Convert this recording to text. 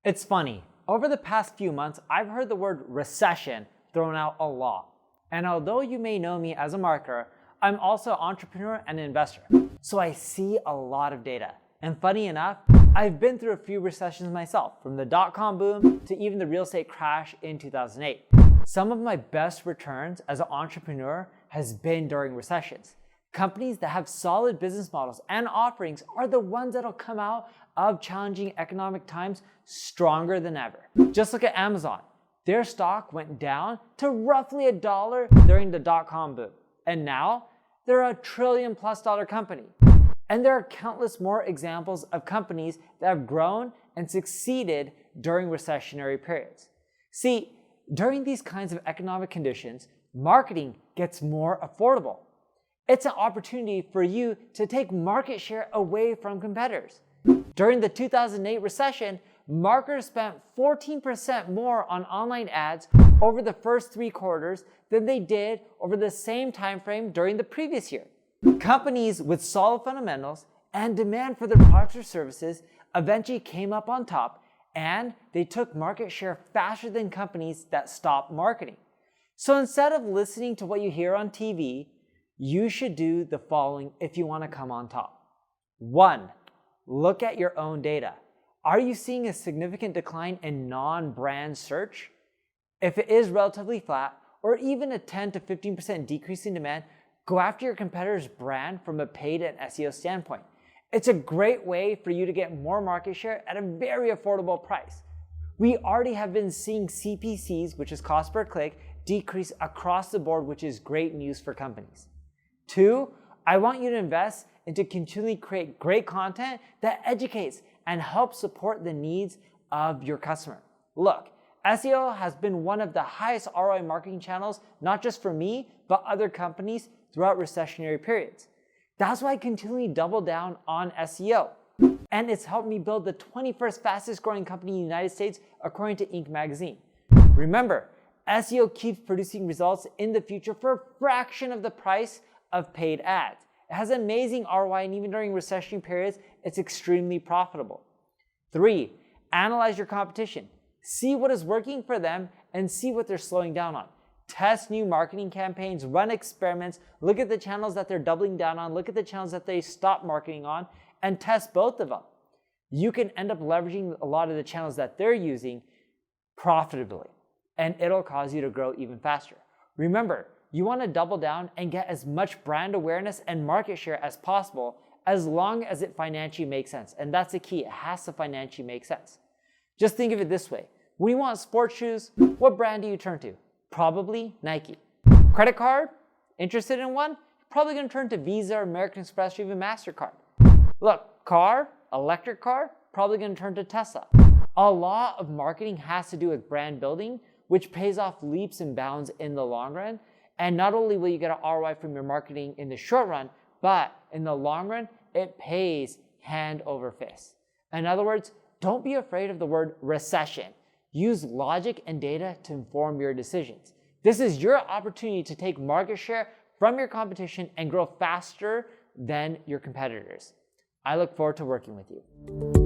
It's funny, over the past few months, I've heard the word recession thrown out a lot. And although you may know me as a marketer, I'm also an entrepreneur and an investor. So I see a lot of data. And funny enough, I've been through a few recessions myself, from the dot-com boom to even the real estate crash in 2008. Some of my best returns as an entrepreneur has been during recessions. Companies that have solid business models and offerings are the ones that'll come out of challenging economic times stronger than ever. Just look at Amazon. Their stock went down to roughly $1 during the dot-com boom. And now they're a $1 trillion+ company. And there are countless more examples of companies that have grown and succeeded during recessionary periods. See, during these kinds of economic conditions, marketing gets more affordable. It's an opportunity for you to take market share away from competitors. During the 2008 recession, marketers spent 14% more on online ads over the first 3 quarters than they did over the same time frame during the previous year. Companies with solid fundamentals and demand for their products or services eventually came up on top, and they took market share faster than companies that stopped marketing. So instead of listening to what you hear on TV, you should do the following if you want to come on top. 1. Look at your own data. Are you seeing a significant decline in non-brand search? If it is relatively flat, or even a 10 to 15% decrease in demand, go after your competitor's brand from a paid and SEO standpoint. It's a great way for you to get more market share at a very affordable price. We already have been seeing CPCs, which is cost per click, decrease across the board, which is great news for companies. 2, I want you to invest into continually create great content that educates and helps support the needs of your customer. Look, SEO has been one of the highest ROI marketing channels, not just for me, but other companies throughout recessionary periods. That's why I continually double down on SEO. And it's helped me build the 21st fastest growing company in the United States, according to Inc. magazine. Remember, SEO keeps producing results in the future for a fraction of the price of paid ads. It has amazing ROI, and even during recessionary periods, it's extremely profitable. 3, analyze your competition. See what is working for them and see what they're slowing down on. Test new marketing campaigns, run experiments, look at the channels that they're doubling down on, look at the channels that they stop marketing on, and test both of them. You can end up leveraging a lot of the channels that they're using profitably, and it'll cause you to grow even faster. Remember, you want to double down and get as much brand awareness and market share as possible, as long as it financially makes sense. And that's the key. It has to financially make sense. Just think of it this way. When you want sports shoes, what brand do you turn to? Probably Nike. Credit card? Interested in one? Probably going to turn to Visa, American Express, or even MasterCard. Look, car, electric car? Probably going to turn to Tesla. A lot of marketing has to do with brand building, which pays off leaps and bounds in the long run. And not only will you get an ROI from your marketing in the short run, but in the long run, it pays hand over fist. In other words, don't be afraid of the word recession. Use logic and data to inform your decisions. This is your opportunity to take market share from your competition and grow faster than your competitors. I look forward to working with you.